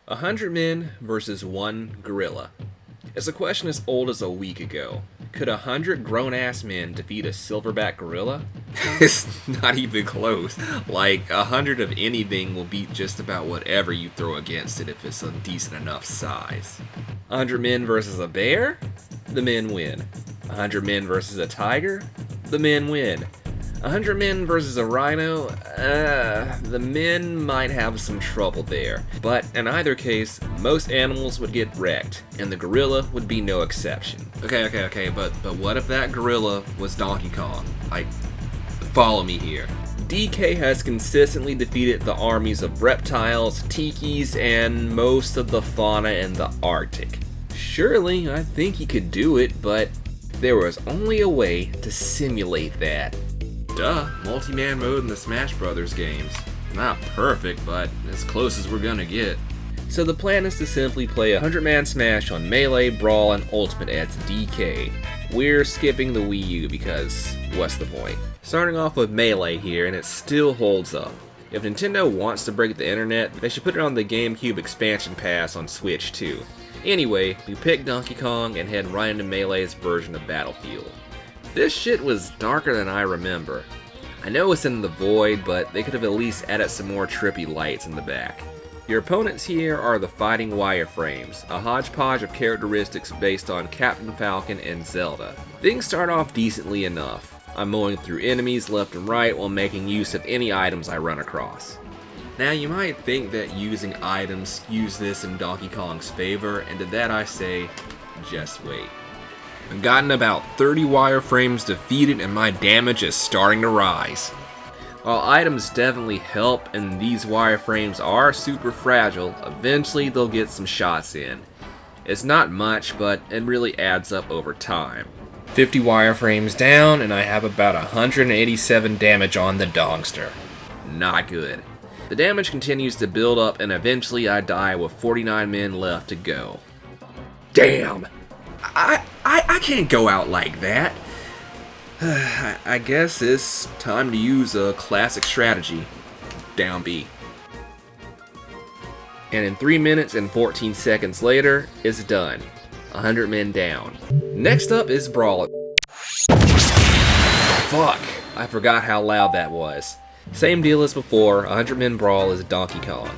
100 men versus one gorilla. It's a question as old as a week ago. Could 100 grown-ass men defeat a silverback gorilla? It's not even close. Like, 100 of anything will beat just about whatever you throw against it if it's a decent enough size. 100 men versus a bear? The men win. 100 men versus a tiger? The men win. 100 men versus a rhino? The men might have some trouble there. But in either case, most animals would get wrecked, and the gorilla would be no exception. Okay, but what if that gorilla was Donkey Kong? Follow me here. DK has consistently defeated the armies of reptiles, tikis, and most of the fauna in the Arctic. Surely, I think he could do it, but there was only a way to simulate that. Duh, multi-man mode in the Smash Brothers games. Not perfect, but as close as we're gonna get. So the plan is to simply play a 100-man Smash on Melee, Brawl, and Ultimate as DK. We're skipping the Wii U because what's the point? Starting off with Melee here, and it still holds up. If Nintendo wants to break the internet, they should put it on the GameCube expansion pass on Switch too. Anyway, we pick Donkey Kong and head right into Melee's version of Battlefield. This shit was darker than I remember. I know it's in the void, but they could have at least added some more trippy lights in the back. Your opponents here are the Fighting Wireframes, a hodgepodge of characteristics based on Captain Falcon and Zelda. Things start off decently enough. I'm mowing through enemies left and right while making use of any items I run across. Now you might think that using items skews this in Donkey Kong's favor, and to that I say, just wait. I've gotten about 30 wireframes defeated and my damage is starting to rise. While items definitely help and these wireframes are super fragile, eventually they'll get some shots in. It's not much, but it really adds up over time. 50 wireframes down and I have about 187 damage on the dongster. Not good. The damage continues to build up and eventually I die with 49 men left to go. Damn! I can't go out like that. I guess it's time to use a classic strategy. Down B. And in 3 minutes and 14 seconds later, it's done. 100 men down. Next up is Brawl. Fuck, I forgot how loud that was. Same deal as before, 100 men Brawl is Donkey Kong.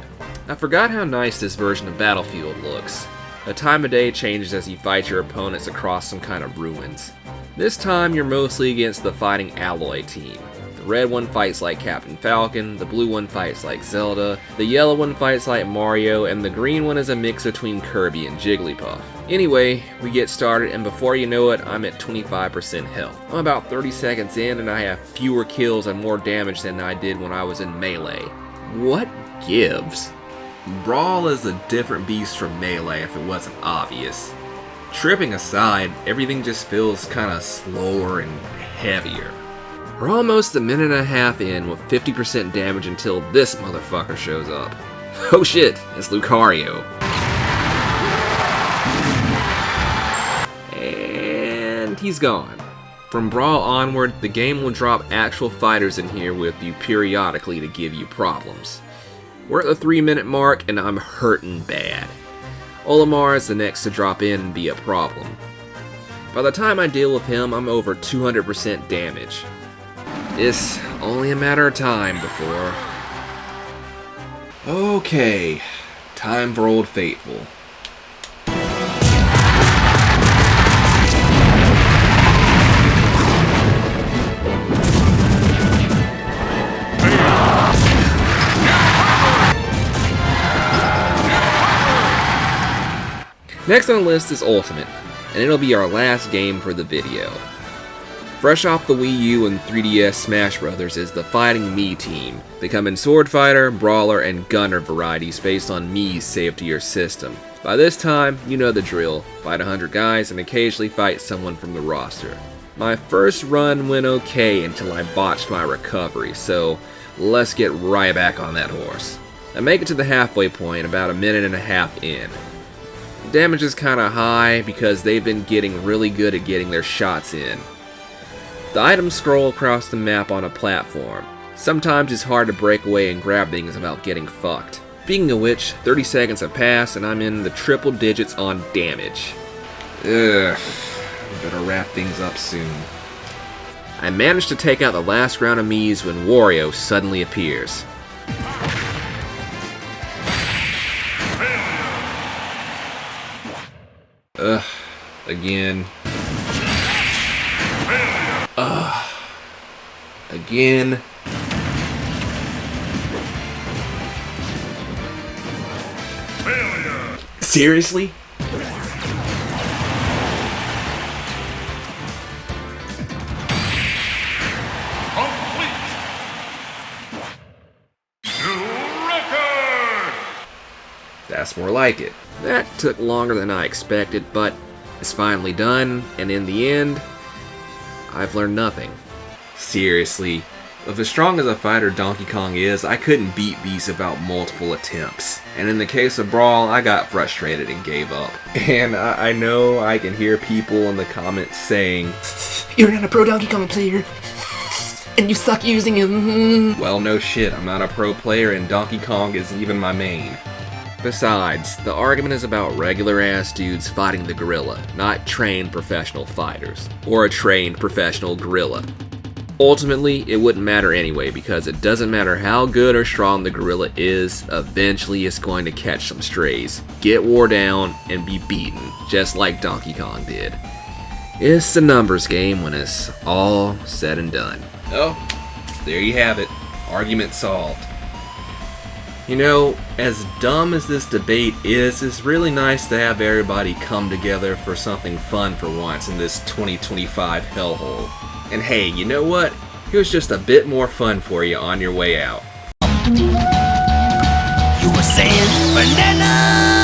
I forgot how nice this version of Battlefield looks. The time of day changes as you fight your opponents across some kind of ruins. This time you're mostly against the Fighting Alloy team. The red one fights like Captain Falcon, the blue one fights like Zelda, the yellow one fights like Mario, and the green one is a mix between Kirby and Jigglypuff. Anyway, we get started and before you know it, I'm at 25% health. I'm about 30 seconds in and I have fewer kills and more damage than I did when I was in Melee. What gives? Brawl is a different beast from Melee if it wasn't obvious. Tripping aside, everything just feels kinda slower and heavier. We're almost a minute and a half in with 50% damage until this motherfucker shows up. Oh shit, it's Lucario. And he's gone. From Brawl onward, the game will drop actual fighters in here with you periodically to give you problems. We're at the 3-minute mark and I'm hurting bad. Olimar is the next to drop in and be a problem. By the time I deal with him, I'm over 200% damage. It's only a matter of time before... Okay, time for Old Faithful. Next on the list is Ultimate, and it'll be our last game for the video. Fresh off the Wii U and 3DS Smash Brothers is the Fighting Mii team. They come in Sword Fighter, Brawler, and Gunner varieties based on Mii's saved to your system. By this time, you know the drill. Fight 100 guys and occasionally fight someone from the roster. My first run went okay until I botched my recovery, so let's get right back on that horse. I make it to the halfway point about a minute and a half in. Damage is kinda high because they've been getting really good at getting their shots in. The items scroll across the map on a platform. Sometimes it's hard to break away and grab things without getting fucked. Speaking of which, 30 seconds have passed and I'm in the triple digits on damage. Ugh, better wrap things up soon. I managed to take out the last round of Miis when Wario suddenly appears. Ugh, again. Ugh, again. Seriously? That's more like it. That took longer than I expected, but it's finally done, and in the end, I've learned nothing. Seriously, with as strong as a fighter Donkey Kong is, I couldn't beat Beast without multiple attempts. And in the case of Brawl, I got frustrated and gave up. And I know I can hear people in the comments saying, "You're not a pro Donkey Kong player, and you suck using him." Well, no shit, I'm not a pro player and Donkey Kong isn't even my main. Besides, the argument is about regular-ass dudes fighting the gorilla, not trained professional fighters, or a trained professional gorilla. Ultimately, it wouldn't matter anyway, because it doesn't matter how good or strong the gorilla is, eventually it's going to catch some strays, get wore down, and be beaten, just like Donkey Kong did. It's a numbers game when it's all said and done. Oh, there you have it. Argument solved. You know, as dumb as this debate is, it's really nice to have everybody come together for something fun for once in this 2025 hellhole. And hey, you know what? Here's just a bit more fun for you on your way out. You were saying banana!